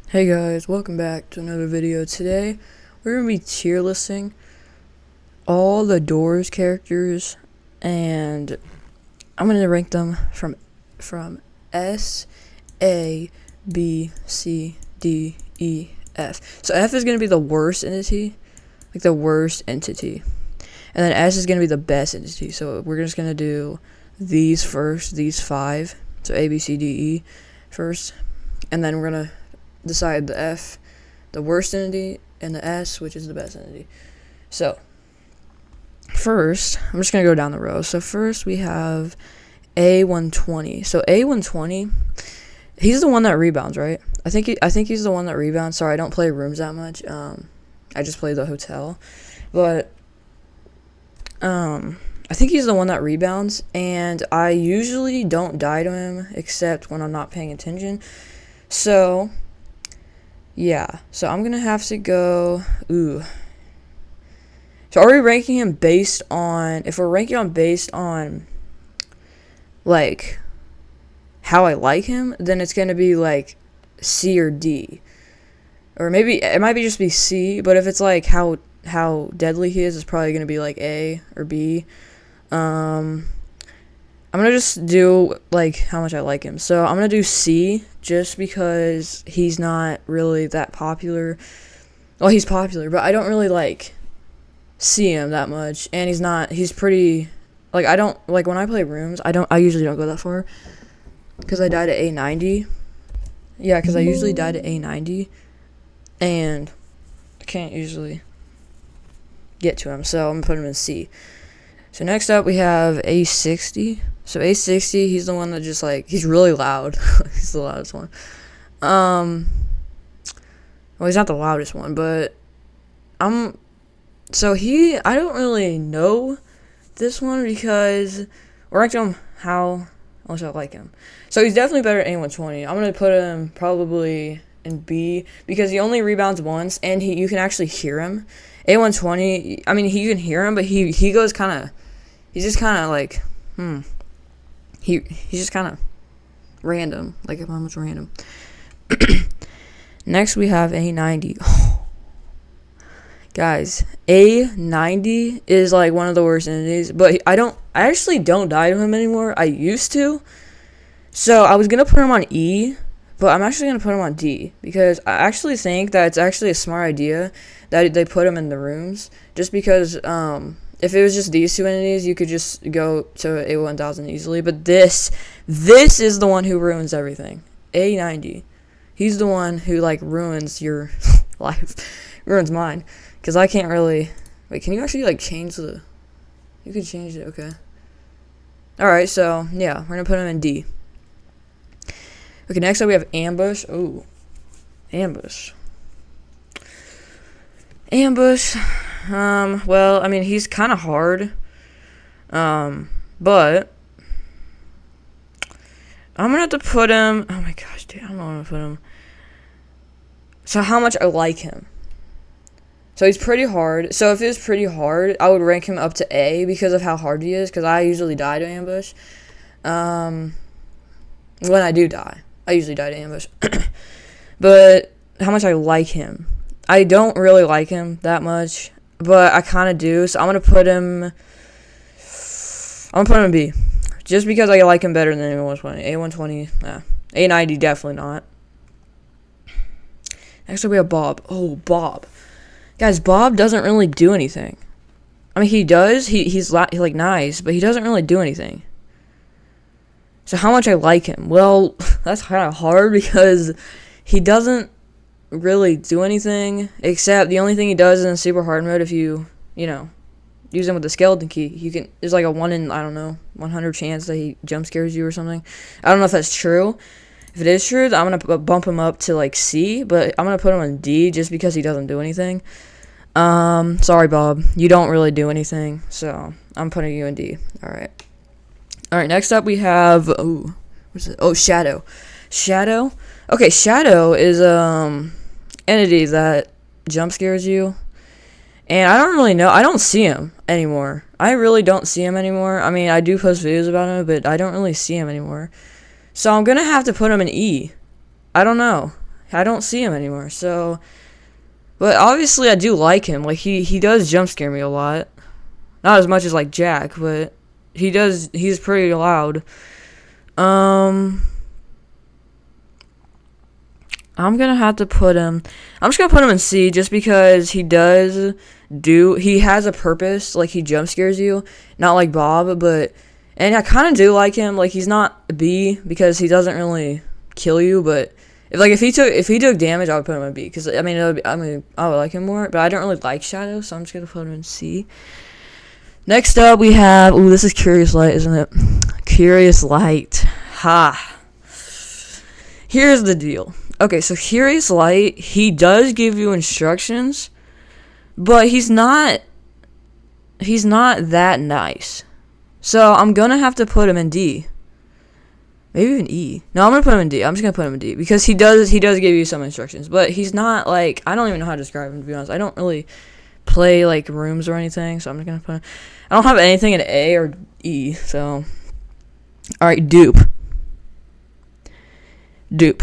Hey guys, welcome back to another video. Today, we're going to be tier listing all the Doors characters, and I'm going to rank them from S, A, B, C, D, E, F. So F is going to be the worst entity, and then S is going to be the best entity. So we're just going to do these first, these five, so A, B, C, D, E first, and then we're going to decide the F, the worst entity, and the S, which is the best entity. So, first, I'm just going to go down the row. So, first we have A120. So, A120, he's the one that rebounds, right? I think he's the one that rebounds. Sorry, I don't play rooms that much. I just play the hotel. But, I think he's the one that rebounds, and I usually don't die to him, except when I'm not paying attention. So, yeah, so I'm going to have to go, So are we ranking him based on, if we're ranking him based on, like, how I like him, then it's going to be, like, C or D. Or maybe, it might be just be C, but if it's, like, how deadly he is, it's probably going to be, like, A or B. I'm going to just do, like, how much I like him. So I'm going to do C, just because he's not really that popular. Well, he's popular, but I don't really, like, see him that much. And he's pretty, like, I don't, like, when I play rooms, I usually don't go that far. Because I died at A90. Yeah, because I usually died at A90. And I can't usually get to him, so I'm going to put him in C. So next up, we have A60. So A60, he's the one that just, like, he's really loud. He's the loudest one. Well, he's not the loudest one, but I don't really know this one because we're ranking him how much I like him. So he's definitely better at A120. I'm going to put him probably in B because he only rebounds once, and you can actually hear him. A120, I mean, you can hear him, but he goes kind of, he's just kind of like, He's just kind of random, like how much random. Next we have A90. Guys, A90 is like one of the worst entities, but I actually don't die to him anymore. I used to. So I was going to put him on E, but I'm actually going to put him on D because I actually think that it's actually a smart idea that they put him in the rooms just because if it was just these two entities, you could just go to A1000 easily. But this is the one who ruins everything. A90. He's the one who, like, ruins your life. Ruins mine. Because I can't really... Wait, can you actually, like, change the... You can change it, okay. Alright, so, yeah. We're going to put him in D. Okay, next up we have Ambush. Ooh. Ambush. Well, I mean, he's kind of hard, but I'm gonna have to put him, oh my gosh, dude, I don't know where I'm gonna put him. So how much I like him. So he's pretty hard. So if he was pretty hard, I would rank him up to A because of how hard he is, because I usually die to Ambush. When I do die, I usually die to Ambush. But how much I like him. I don't really like him that much, but I kind of do, so I'm going to put him in B, just because I like him better than A120. A120, nah. A90, definitely not. Next up, we have Bob. Oh, Bob. Guys, Bob doesn't really do anything. I mean, he does, he's like, nice, but he doesn't really do anything. So how much I like him? Well, that's kind of hard because he doesn't really do anything, except the only thing he does is in super hard mode, if you use him with the skeleton key, there's like a 1 in, I don't know, 100 chance that he jump scares you or something. I don't know if that's true. If it is true, I'm going to bump him up to like C, but I'm going to put him in D just because he doesn't do anything. Sorry, Bob, you don't really do anything, so I'm putting you in D. Alright, next up we have, what's it? Oh, Shadow. Okay, Shadow is, entity that jump scares you, and I don't really know. I don't see him anymore. I really don't see him anymore. I mean, I do post videos about him, but I don't really see him anymore. So I'm gonna have to put him in E. I don't know. I don't see him anymore. So, but obviously I do like him. Like he does jump scare me a lot. Not as much as like Jack, but he does. He's pretty loud. I'm gonna have to put him. I'm just gonna put him in C just because he has a purpose. Like he jump scares you, not like Bob, but and I kind of do like him. Like he's not a B because he doesn't really kill you, but if he took damage, I would put him in B because I mean I would like him more, but I don't really like Shadow, so I'm just gonna put him in C. Next up we have this is Curious Light, isn't it? Curious Light. Ha. Here's the deal. Okay, so Curious Light, he does give you instructions, but he's not that nice. So I'm gonna have to put him in D. Maybe even E. No, I'm gonna put him in D. I'm just gonna put him in D because he does give you some instructions, but he's not like, I don't even know how to describe him, to be honest. I don't really play like rooms or anything, so I'm just gonna put him. I don't have anything in A or E, so alright, Dupe. Okay,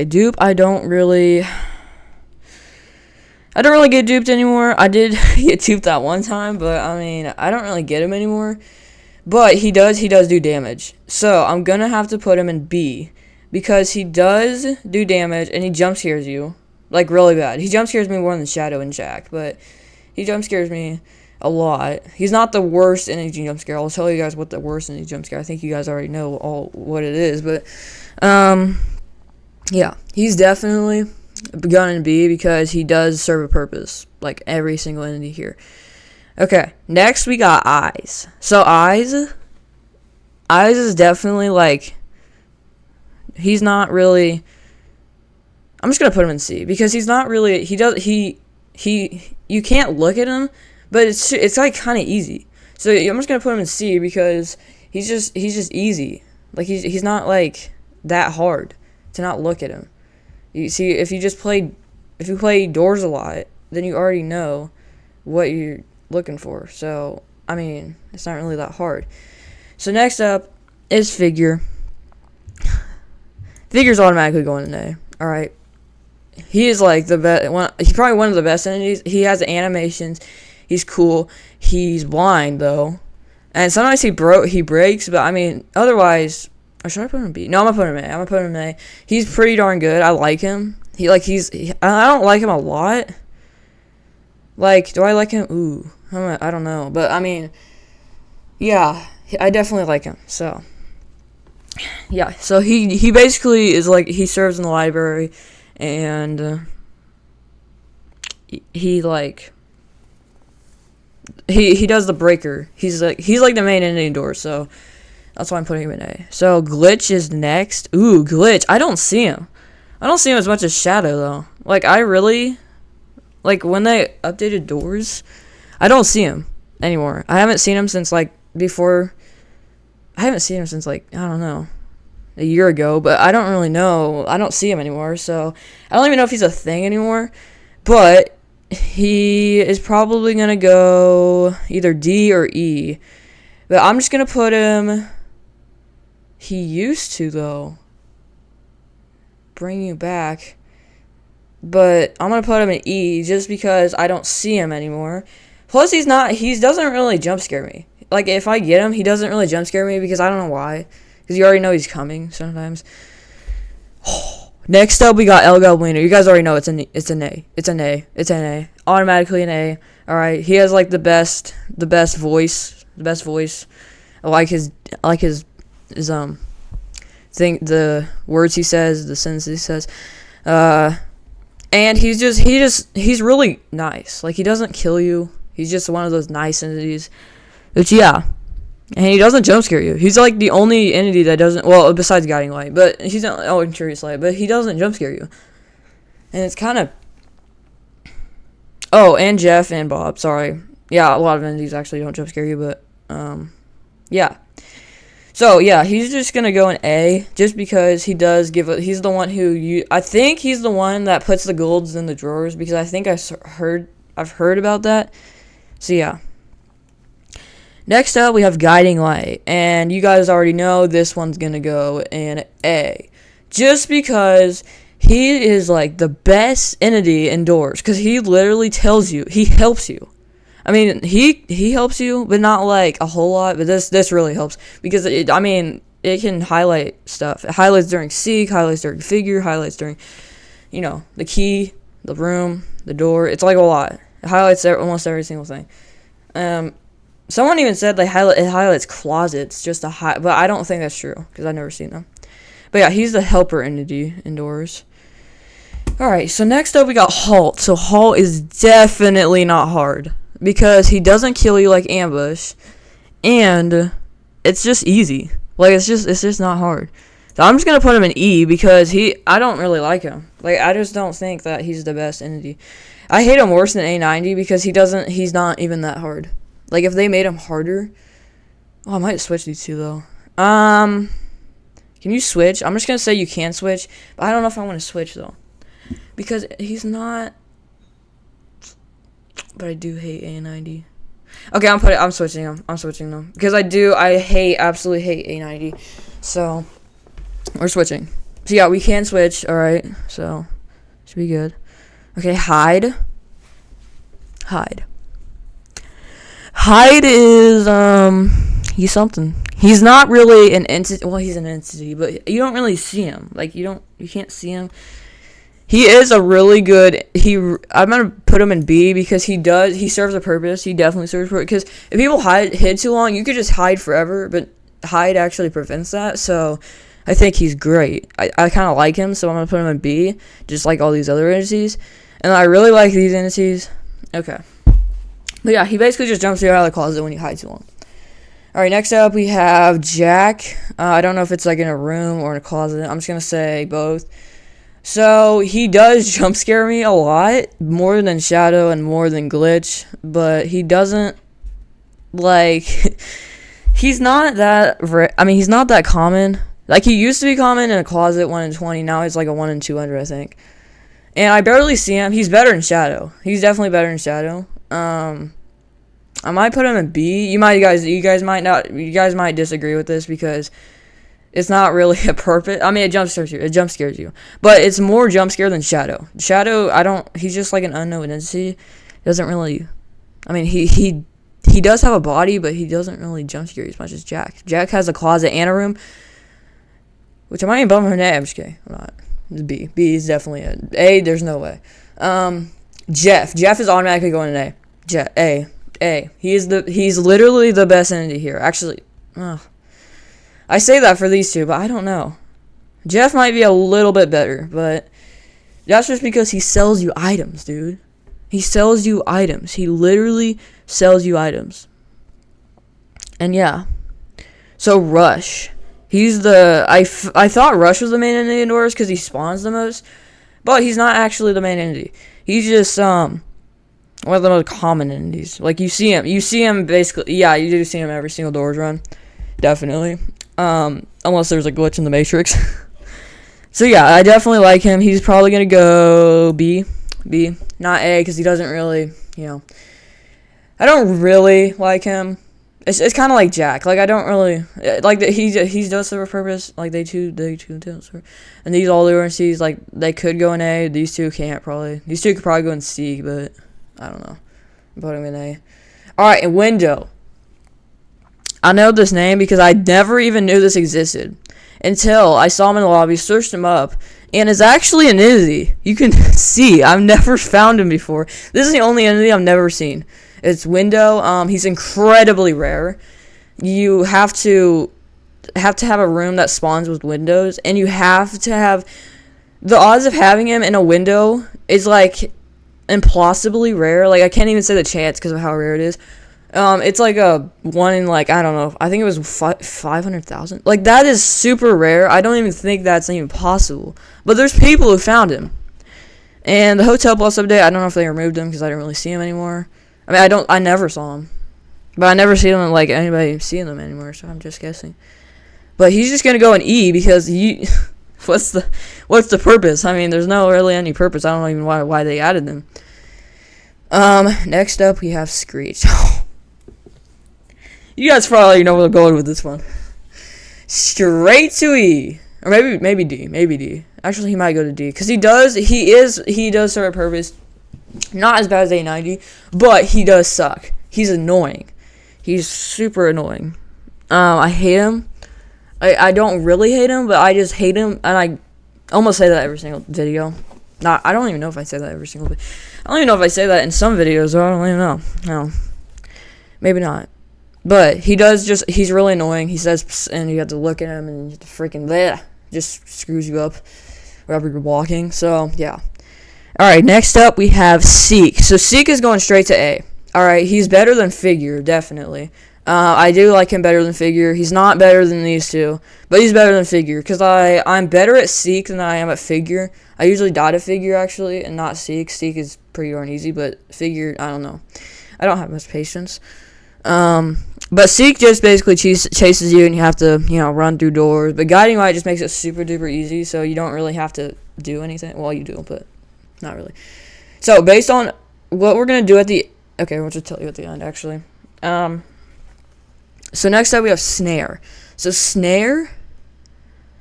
Dupe, I don't really get duped anymore. I did get duped that one time, but I mean, I don't really get him anymore. But he does do damage. So, I'm gonna have to put him in B because he does do damage and he jump scares you like really bad. He jump scares me more than Shadow and Jack, but he jump scares me a lot. He's not the worst energy jump scare. I'll tell you guys what the worst energy jump scare. I think you guys already know what it is, but yeah, he's definitely gonna be because he does serve a purpose, like every single entity here. Okay, next we got Eyes. So Eyes is definitely like, he's not really. I'm just gonna put him in C because he's not really. You can't look at him, but it's like kind of easy. So I'm just gonna put him in C because he's just easy. Like he's not like that hard to not look at him. You see, if you play Doors a lot, then you already know what you're looking for. So I mean, it's not really that hard. So next up is Figure. Figure's automatically going in A. All right. He is like the best one. He's probably one of the best entities. He has animations. He's cool. He's blind though, and sometimes he breaks. But I mean, otherwise, or should I put him in B? No, I'm gonna put him in A. I'm gonna put him in A. He's pretty darn good. I like him. I don't like him a lot. Like, do I like him? Ooh, I don't know. But I mean, yeah, I definitely like him. So yeah, so he basically is like, he serves in the library. And he does the breaker. He's like the main entity door, so that's why I'm putting him in A. So Glitch is next. Ooh, Glitch. I don't see him as much as Shadow though. Like I really when they updated Doors, I don't see him anymore. I haven't seen him since like before. I haven't seen him since like, I don't know, a year ago, but I don't really know. I don't see him anymore, so I don't even know if he's a thing anymore. But he is probably gonna go either D or E. But I'm just gonna put him. He used to though. Bring You Back. But I'm gonna put him in E just because I don't see him anymore. Plus, he doesn't really jump scare me. Like if I get him, he doesn't really jump scare me because I don't know why. Because you already know he's coming sometimes. Next up, we got El Goblino. You guys already know it's an A. Automatically an A. Alright, he has like the best voice. I like his thing, the words he says, the sentences he says. And he's really nice. Like he doesn't kill you. He's just one of those nice entities. Which yeah. And he doesn't jump scare you. He's like the only entity that doesn't, well, besides Guiding Light, but he's not, Curious Light, but he doesn't jump scare you. And it's kind of, and Jeff and Bob, sorry. Yeah, a lot of entities actually don't jump scare you, but, yeah. So, yeah, he's just gonna go in A, just because he does he's the one I think he's the one that puts the golds in the drawers, because I think I've heard about that. So, yeah. Next up, we have Guiding Light, and you guys already know this one's gonna go in A. just because he is like the best entity indoors, because he literally tells you, he helps you. I mean, he helps you, but not like a whole lot. But this really helps because it can highlight stuff. It highlights during seek, highlights during figure, highlights during, the key, the room, the door. It's like a lot. It highlights almost every single thing. Someone even said it highlights closets just to but I don't think that's true because I've never seen them. But yeah, he's the helper entity indoors. Alright, so next up we got Halt. So Halt is definitely not hard because he doesn't kill you like Ambush, and it's just easy. Like, it's just not hard. So I'm just gonna put him in E because I don't really like him. Like, I just don't think that he's the best entity. I hate him worse than A90 because he's not even that hard. Like, if they made him harder, I might switch these two though. Can you switch? I'm just gonna say you can switch, but I don't know if I want to switch though, because he's not. But I do hate A90. Okay, I'm switching them. I'm switching them because I absolutely hate A90. So we're switching. So yeah, we can switch. All right, so should be good. Okay, Hide is he's something. He's not really an entity. Well, he's an entity, but you don't really see him. Like, you can't see him. He is a really good. I'm gonna put him in B because he serves a purpose. He definitely serves a purpose. Because if people hid too long, you could just hide forever. But hide actually prevents that. So I think he's great. I kind of like him, so I'm gonna put him in B, just like all these other entities. And I really like these entities. Okay. But yeah, he basically just jumps you out of the closet when you hide too long. Alright, next up we have Jack. I don't know if it's like in a room or in a closet. I'm just going to say both. So, he does jump scare me a lot, more than Shadow and more than Glitch. But he doesn't, like, he's not that, he's not that common. Like, he used to be common in a closet, 1 in 20. Now he's like a 1 in 200, I think. And I barely see him. He's better in Shadow. He's definitely better in Shadow. I might put him in B. You guys might disagree with this because it's not really a purpose. I mean, it jump scares you. But it's more jump scare than Shadow. Shadow, he's just like an unknown entity. Doesn't really, he does have a body, but he doesn't really jump scare you as much as Jack. Jack has a closet and a room, which I might even bump him in A. I'm just kidding. I'm not. It's B. B is definitely A. There's no way. Jeff is automatically going in A. A. He's literally the best entity here. Actually, I say that for these two, but I don't know. Jeff might be a little bit better, but that's just because he sells you items, dude. He sells you items. He literally sells you items. And yeah. So Rush. I thought Rush was the main entity indoors because he spawns the most, but he's not actually the main entity. He's just one of the most common entities. Like, you see him basically. Yeah, you do see him every single Doors run, definitely. Unless there's a glitch in the Matrix. So yeah, I definitely like him. He's probably gonna go B, not A, because he doesn't really, I don't really like him. It's kind of like Jack. Like, I don't really like that. He does serve a purpose. Like, they two serve. And these all the C's, like, they could go in A. These two can't probably. These two could probably go in C, but I don't know. I'm putting him in A. All right, and Window. I know this name because I never even knew this existed until I saw him in the lobby, searched him up, and it's actually an entity. You can see. I've never found him before. This is the only entity I've never seen. It's Window. He's incredibly rare. You have to have a room that spawns with windows, and you have to have the odds of having him in a window is like impossibly rare. Like, I can't even say the chance because of how rare it is. It's like a 1 in, like, I don't know. I think it was 500,000. Like, that is super rare. I don't even think that's even possible. But there's people who found him. And the Hotel Plus update, I don't know if they removed him because I didn't really see him anymore. I never saw him. But I never see them, like, anybody seeing them anymore, so I'm just guessing. But he's just gonna go in E because what's the purpose? I mean, there's no really any purpose. I don't know even why they added them. Next up we have Screech. You guys probably know where I'm going with this one. Straight to E. Or maybe D. Actually, he might go to D because he does serve a purpose. Not as bad as A90, but he does suck. He's annoying. He's super annoying. I hate him. I don't really hate him, but I just hate him, and I almost say that every single video. I don't even know if I say that every single video. I don't even know if I say that in some videos. I don't even know. No, maybe not. But he's really annoying. He says, and you have to look at him, and you have to freaking bleh, just screws you up wherever you're walking. So yeah. All right, next up we have Seek. So Seek is going straight to A. All right, he's better than Figure, definitely. I do like him better than Figure. He's not better than these two, but he's better than Figure because I'm better at Seek than I am at Figure. I usually die to Figure, actually, and not Seek. Seek is pretty darn easy, but Figure, I don't know. I don't have much patience. But Seek just basically chases you, and you have to, run through doors. But Guiding Light just makes it super duper easy, so you don't really have to do anything. Well, you do, but not really. So based on what we're gonna do we'll just tell you at the end, actually. So next up we have Snare. So Snare,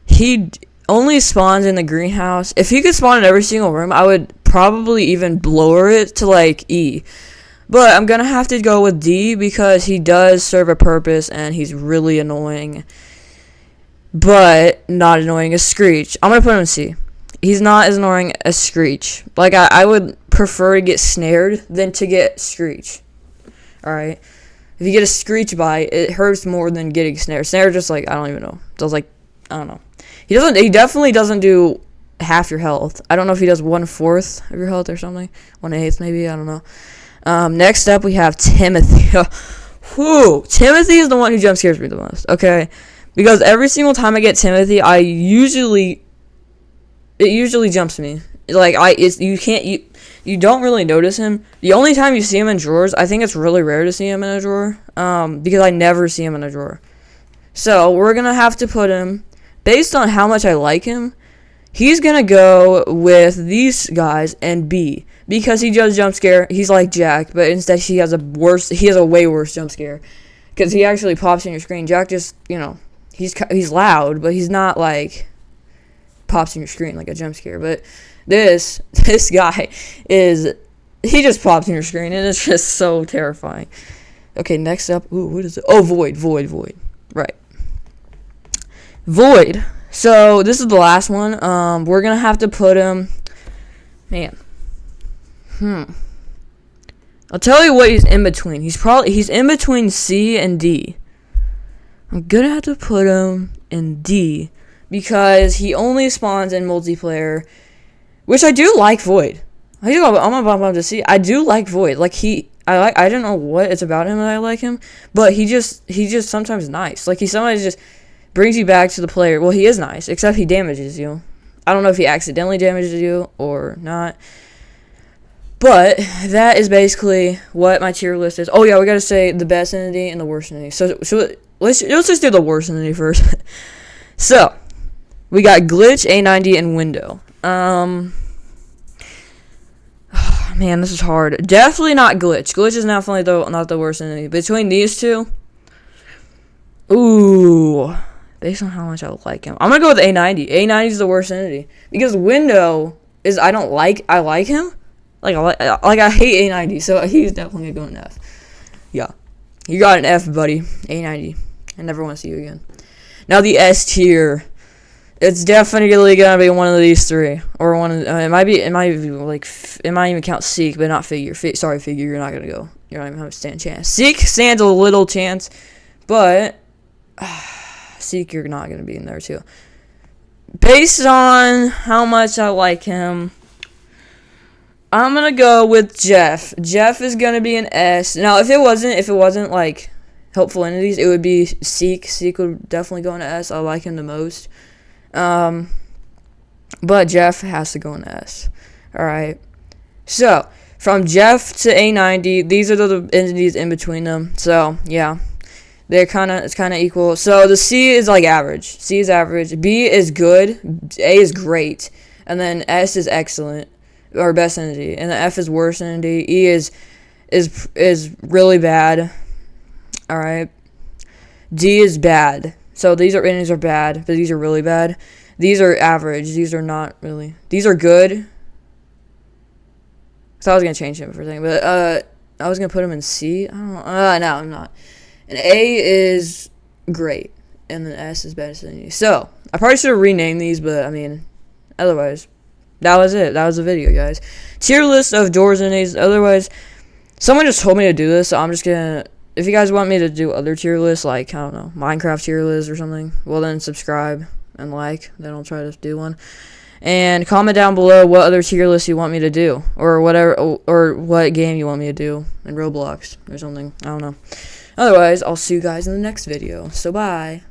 he only spawns in the greenhouse. If he could spawn in every single room, I would probably even lower it to like E. But I'm gonna have to go with D because he does serve a purpose and he's really annoying. But not annoying as Screech. I'm gonna put him in C. He's not as annoying as Screech. Like, I would prefer to get snared than to get Screech. Alright? If you get a Screech bite, it hurts more than getting snared. Snare just, like, I don't even know. Does, like, I don't know. He definitely doesn't do half your health. I don't know if he does 1/4 of your health or something. 1/8 maybe, I don't know. Next up, we have Timothy. Whew. Timothy is the one who jump scares me the most, okay? Because every single time I get Timothy, it usually jumps me. Like, you don't really notice him. The only time you see him in drawers, I think it's really rare to see him in a drawer, because I never see him in a drawer. So, we're gonna have to put him, based on how much I like him, he's gonna go with these guys and B, because he does jump scare. He's like Jack, but instead he has a way worse jump scare, because he actually pops in your screen. Jack just, he's loud, but he's not like pops in your screen like a jump scare. But this guy he just pops in your screen, and it's just so terrifying. Okay, next up, what is it? Oh, Void. Right. Void. So this is the last one. We're gonna have to put him, man. I'll tell you what he's in between. He's in between C and D. I'm gonna have to put him in D because he only spawns in multiplayer, which I do like Void. I'm gonna bump him to C. I do like Void. Like I don't know what it's about him that I like him, but he's just sometimes nice. Like he sometimes just brings you back to the player. Well, he is nice, except he damages you. I don't know if he accidentally damages you or not. But that is basically what my tier list is. Oh yeah, we gotta say the best entity and the worst entity. So let's just do the worst entity first. So we got Glitch, A90, and Window. Man, this is hard. Definitely not Glitch. Glitch is definitely not the worst entity. Between these two, based on how much I like him, I'm gonna go with A90. A90 is the worst entity because Window is I like him. I hate A90, so he's definitely gonna go in F. Yeah, you got an F, buddy. A90. I never want to see you again. Now the S tier. It's definitely gonna be one of these three, or one. It might even count Seek, but not Figure. Sorry, Figure. You're not gonna go. You're not even gonna stand a chance. Seek stands a little chance, but Seek, you're not gonna be in there too. Based on how much I like him, I'm gonna go with Jeff. Jeff is gonna be an S. Now, if it wasn't like helpful entities, it would be Seek. Seek would definitely go into S. I like him the most. But Jeff has to go in S. Alright. So, from Jeff to A90, these are the entities in between them. So, yeah. It's kinda equal. So, the C is like average. C is average. B is good. A is great. And then S is excellent. Or best entity. And the F is worst entity. E is really bad. Alright. D is bad. So these entities are bad, but these are really bad. These are average. These are not really. These are good. So I was gonna change him for a thing, but I was gonna put him in C. I don't know. No, I'm not. And A is great, and then S is better than E. So I probably should have renamed these, but I mean, otherwise, that was it. That was the video, guys. Tier list of doors and A's. Otherwise, someone just told me to do this, so I'm just gonna. If you guys want me to do other tier lists, like, I don't know, Minecraft tier list or something, well then subscribe and like, then I'll try to do one. And comment down below what other tier lists you want me to do, or whatever, or what game you want me to do in Roblox or something. I don't know. Otherwise, I'll see you guys in the next video. So bye.